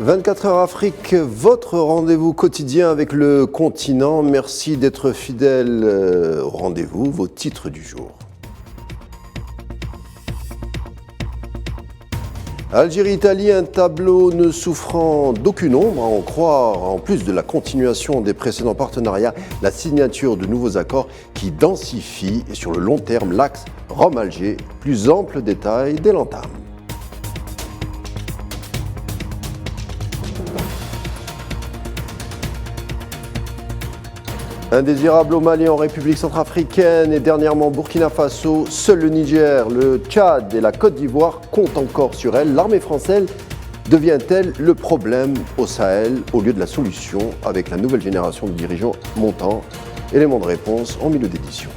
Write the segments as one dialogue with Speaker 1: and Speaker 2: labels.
Speaker 1: 24 heures Afrique, votre rendez-vous quotidien avec le continent. Merci d'être fidèle au rendez-vous. Vos titres du jour. Algérie-Italie, un tableau ne souffrant d'aucune ombre, à en croire, en plus de la continuation des précédents partenariats, la signature de nouveaux accords qui densifient sur le long terme l'axe Rome-Alger. Plus ample détail dès l'entame. Indésirable au Mali, en République centrafricaine et dernièrement Burkina Faso, seul le Niger, le Tchad et la Côte d'Ivoire comptent encore sur elle. L'armée française devient-elle le problème au Sahel au lieu de la solution avec la nouvelle génération de dirigeants montants? Élément de réponse en milieu d'édition.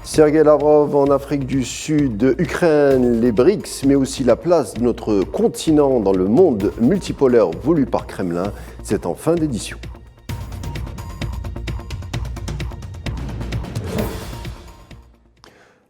Speaker 1: Sergei Lavrov en Afrique du Sud, Ukraine, les BRICS, mais aussi la place de notre continent dans le monde multipolaire voulu par Kremlin, c'est en fin d'édition.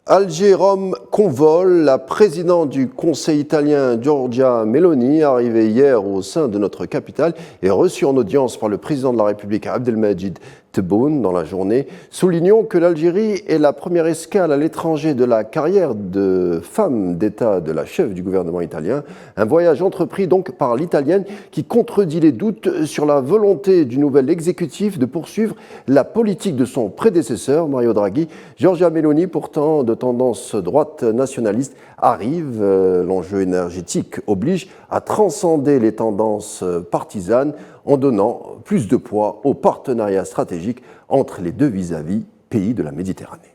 Speaker 1: Alger-Rome convole. La présidente du Conseil italien, Giorgia Meloni, arrivée hier au sein de notre capitale, est reçue en audience par le président de la République, Abdelmadjid Tebboune, dans la journée. Soulignons que l'Algérie est la première escale à l'étranger de la carrière de femme d'État de la chef du gouvernement italien. Un voyage entrepris donc par l'Italienne qui contredit les doutes sur la volonté du nouvel exécutif de poursuivre la politique de son prédécesseur, Mario Draghi. Giorgia Meloni, pourtant de tendance droite nationaliste, arrive. L'enjeu énergétique oblige à transcender les tendances partisanes en donnant plus de poids au partenariat stratégique entre les deux vis-à-vis pays de la Méditerranée.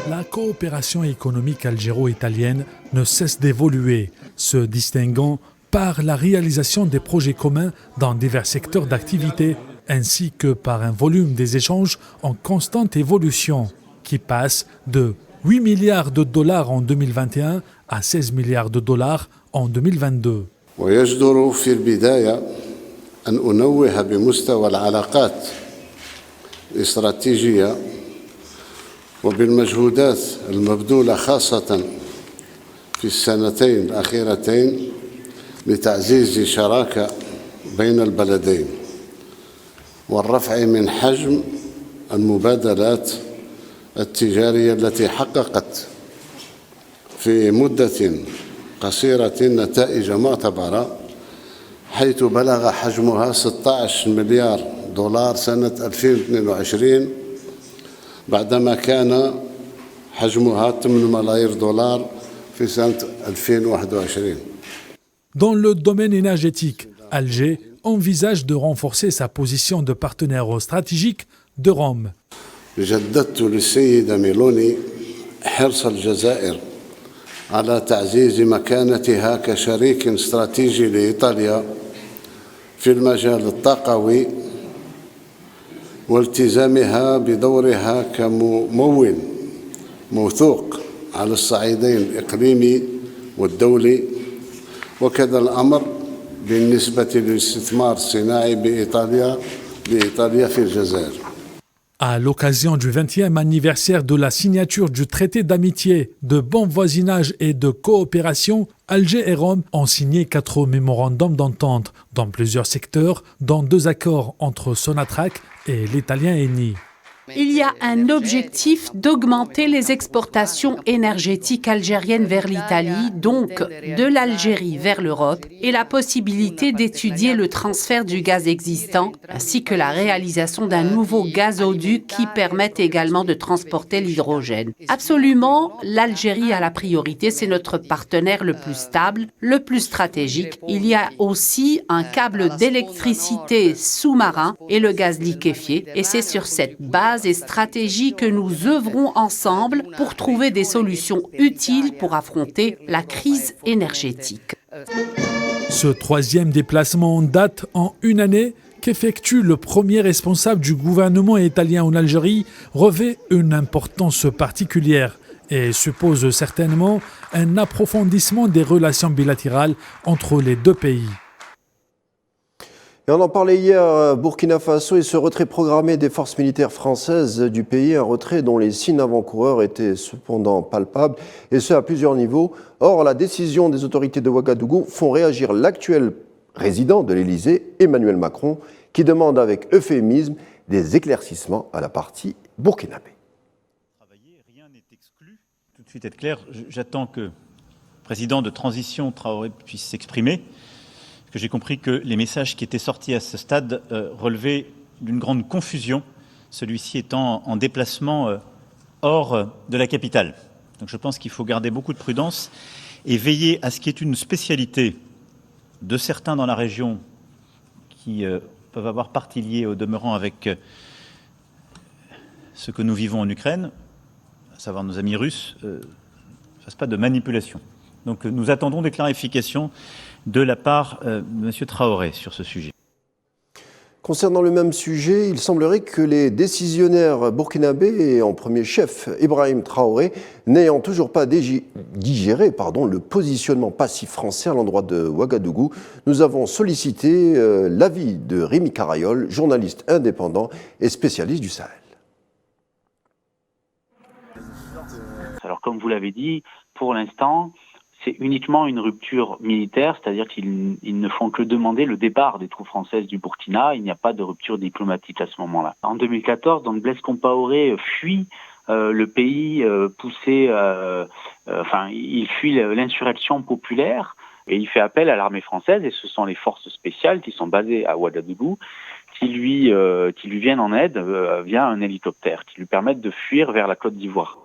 Speaker 2: La coopération économique algéro-italienne ne cesse d'évoluer, se distinguant par la réalisation des projets communs dans divers secteurs d'activité, ainsi que par un volume des échanges en constante évolution, qui passe de 8 milliards de dollars en 2021 à 16 milliards de dollars en 2022.
Speaker 3: ويجدر في البداية أن أنوه بمستوى العلاقات الاستراتيجية وبالمجهودات المبذولة خاصة في السنتين الأخيرتين لتعزيز شراكة بين البلدين والرفع من حجم المبادلات التجارية التي حققت في مدة قصيرة نتائج معتبرة حيث بلغ حجمها 16 مليار دولار سنة 2022 بعدما كان حجمها 8 ملايير دولار في سنة 2021.
Speaker 2: Dans le domaine énergétique, Alger envisage de renforcer sa position de partenaire stratégique de Rome.
Speaker 3: جددت للسيدة ميلوني حرص الجزائر على تعزيز مكانتها كشريك استراتيجي لإيطاليا في المجال الطاقوي والتزامها بدورها كممول موثوق على الصعيدين الإقليمي والدولي وكذا الأمر بالنسبة للاستثمار الصناعي بإيطاليا في الجزائر.
Speaker 2: À l'occasion du 20e anniversaire de la signature du traité d'amitié, de bon voisinage et de coopération, Alger et Rome ont signé 4 mémorandums d'entente dans plusieurs secteurs, dont 2 accords entre Sonatrach et l'italien Eni.
Speaker 4: Il y a un objectif d'augmenter les exportations énergétiques algériennes vers l'Italie, donc de l'Algérie vers l'Europe, et la possibilité d'étudier le transfert du gaz existant, ainsi que la réalisation d'un nouveau gazoduc qui permette également de transporter l'hydrogène. Absolument, l'Algérie a la priorité, c'est notre partenaire le plus stable, le plus stratégique. Il y a aussi un câble d'électricité sous-marin et le gaz liquéfié, et c'est sur cette base et stratégies que nous œuvrons ensemble pour trouver des solutions utiles pour affronter la crise énergétique.
Speaker 2: Ce 3e déplacement date en une année qu'effectue le premier responsable du gouvernement italien en Algérie revêt une importance particulière et suppose certainement un approfondissement des relations bilatérales entre les deux pays.
Speaker 1: Et on en parlait hier, Burkina Faso et ce retrait programmé des forces militaires françaises du pays, un retrait dont les signes avant-coureurs étaient cependant palpables, et ce à plusieurs niveaux. Or, la décision des autorités de Ouagadougou font réagir l'actuel président de l'Élysée, Emmanuel Macron, qui demande avec euphémisme des éclaircissements à la partie burkinabé.
Speaker 5: Rien n'est exclu. Tout de suite être clair, j'attends que le président de transition Traoré puisse s'exprimer. Que j'ai compris que les messages qui étaient sortis à ce stade relevaient d'une grande confusion, celui-ci étant en déplacement hors de la capitale. Donc je pense qu'il faut garder beaucoup de prudence et veiller à ce qui est une spécialité de certains dans la région qui peuvent avoir partie liée au demeurant avec ce que nous vivons en Ukraine, à savoir nos amis russes, ne fasse pas de manipulation. Donc nous attendons des clarifications de la part de M. Traoré sur ce sujet.
Speaker 1: Concernant le même sujet, il semblerait que les décisionnaires burkinabés, et en premier chef Ibrahim Traoré, n'ayant toujours pas digéré le positionnement passif français à l'endroit de Ouagadougou, nous avons sollicité l'avis de Rémi Carayol, journaliste indépendant et spécialiste du Sahel.
Speaker 6: Alors comme vous l'avez dit, pour l'instant, c'est uniquement une rupture militaire, c'est-à-dire qu'ils ne font que demander le départ des troupes françaises du Burkina. Il n'y a pas de rupture diplomatique à ce moment-là. En 2014, donc Blaise Compaoré fuit le pays poussé, il fuit l'insurrection populaire et il fait appel à l'armée française et ce sont les forces spéciales qui sont basées à Ouagadougou qui lui viennent en aide via un hélicoptère, qui lui permettent de fuir vers la Côte d'Ivoire.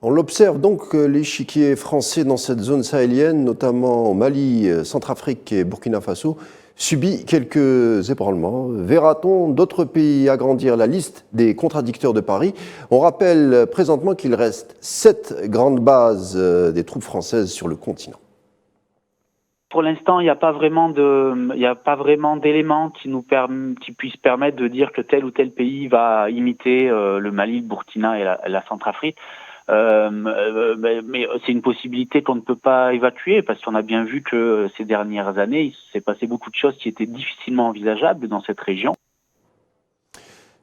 Speaker 1: On l'observe donc, l'échiquier français dans cette zone sahélienne, notamment au Mali, Centrafrique et Burkina Faso, subit quelques ébranlements. Verra-t-on d'autres pays agrandir la liste des contradicteurs de Paris? On rappelle présentement qu'il reste 7 grandes bases des troupes françaises sur le continent.
Speaker 6: Pour l'instant, il n'y a pas vraiment d'éléments qui puissent permettre de dire que tel ou tel pays va imiter le Mali, le Burkina et la Centrafrique. Mais c'est une possibilité qu'on ne peut pas évacuer parce qu'on a bien vu que ces dernières années, il s'est passé beaucoup de choses qui étaient difficilement envisageables dans cette région.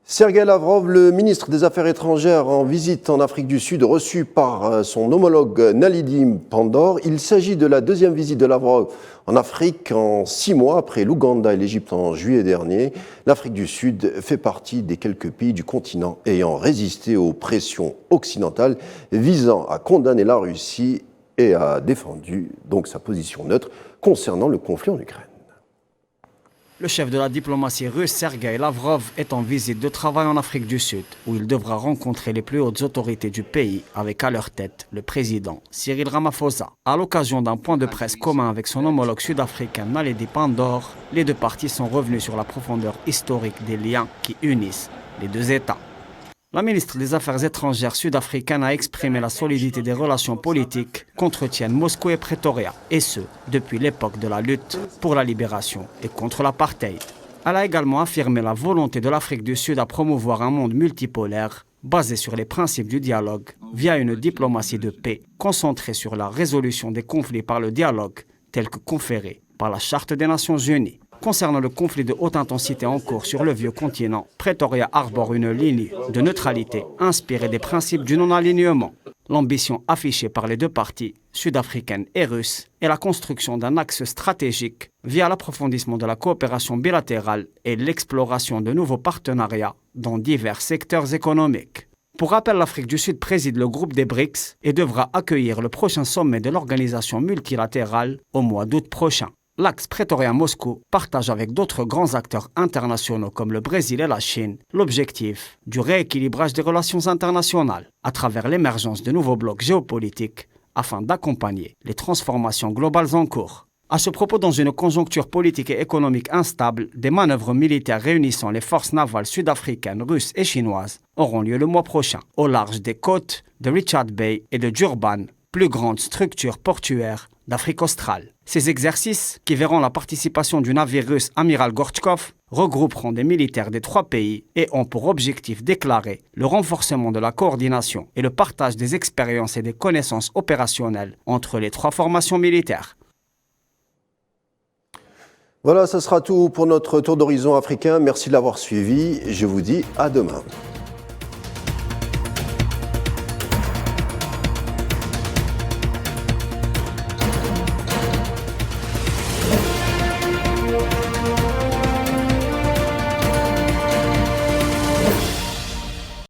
Speaker 1: Sergueï Lavrov, le ministre des Affaires étrangères en visite en Afrique du Sud, reçu par son homologue Naledi Pandor. Il s'agit de la deuxième visite de Lavrov en Afrique en 6 mois après l'Ouganda et l'Égypte en juillet dernier. L'Afrique du Sud fait partie des quelques pays du continent ayant résisté aux pressions occidentales visant à condamner la Russie et a défendu donc sa position neutre concernant le conflit en Ukraine.
Speaker 7: Le chef de la diplomatie russe, Sergueï Lavrov, est en visite de travail en Afrique du Sud, où il devra rencontrer les plus hautes autorités du pays, avec à leur tête le président Cyril Ramaphosa. À l'occasion d'un point de presse commun avec son homologue sud-africain Naledi Pandor, les deux parties sont revenues sur la profondeur historique des liens qui unissent les deux États. La ministre des Affaires étrangères sud-africaine a exprimé la solidité des relations politiques qu'entretiennent Moscou et Pretoria, et ce, depuis l'époque de la lutte pour la libération et contre l'apartheid. Elle a également affirmé la volonté de l'Afrique du Sud à promouvoir un monde multipolaire basé sur les principes du dialogue via une diplomatie de paix concentrée sur la résolution des conflits par le dialogue tel que conféré par la Charte des Nations Unies. Concernant le conflit de haute intensité en cours sur le vieux continent, Pretoria arbore une ligne de neutralité inspirée des principes du non-alignement. L'ambition affichée par les deux parties, sud-africaine et russe, est la construction d'un axe stratégique via l'approfondissement de la coopération bilatérale et l'exploration de nouveaux partenariats dans divers secteurs économiques. Pour rappel, l'Afrique du Sud préside le groupe des BRICS et devra accueillir le prochain sommet de l'organisation multilatérale au mois d'août prochain. L'axe Pretoria-Moscou partage avec d'autres grands acteurs internationaux comme le Brésil et la Chine l'objectif du rééquilibrage des relations internationales à travers l'émergence de nouveaux blocs géopolitiques afin d'accompagner les transformations globales en cours. À ce propos, dans une conjoncture politique et économique instable, des manœuvres militaires réunissant les forces navales sud-africaines, russes et chinoises auront lieu le mois prochain au large des côtes de Richards Bay et de Durban, plus grande structure portuaire d'Afrique australe. Ces exercices, qui verront la participation du navire russe Amiral Gorchkov, regrouperont des militaires des 3 pays et ont pour objectif déclaré le renforcement de la coordination et le partage des expériences et des connaissances opérationnelles entre les 3 formations militaires.
Speaker 1: Voilà, ce sera tout pour notre tour d'horizon africain. Merci de l'avoir suivi. Je vous dis à demain.